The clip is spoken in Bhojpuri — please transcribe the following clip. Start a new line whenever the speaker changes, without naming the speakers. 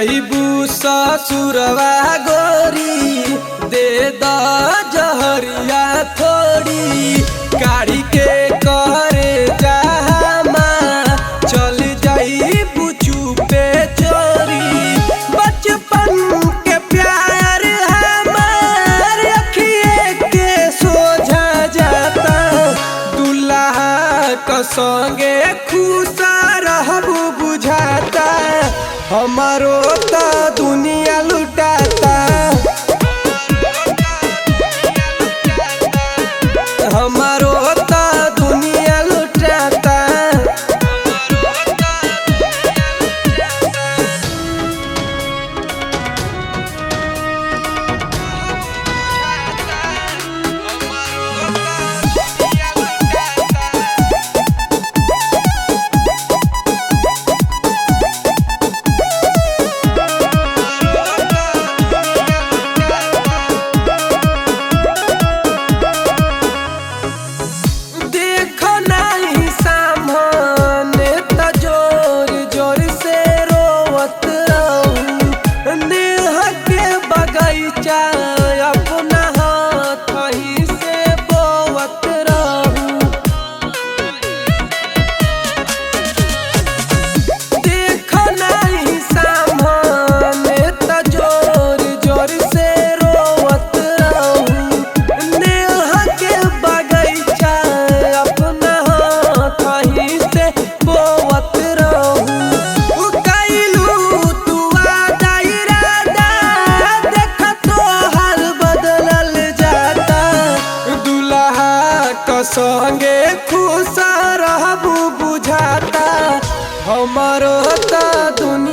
जईबू ससुरवा गोरी दे द जहरिया थोड़ी गाड़ी के करे जहामा चल जईबू चुपे चोरी बचपन के प्यार हमार अखिए के सोझा जाता दुल्हा क संगे खुश रहबू बुझाता हमारो तो दुनिया लुटाता हमारो तो दुनिया लुटाता अपना हाथ ही से बोवत रहूं देखो नहीं सामने त जोर जोर से रोवत रहूं नेहा के बगीचा अपना हाथ ही से बोवत रहूं संगे खुश रहबू बुझाता हमारो तो दुनिया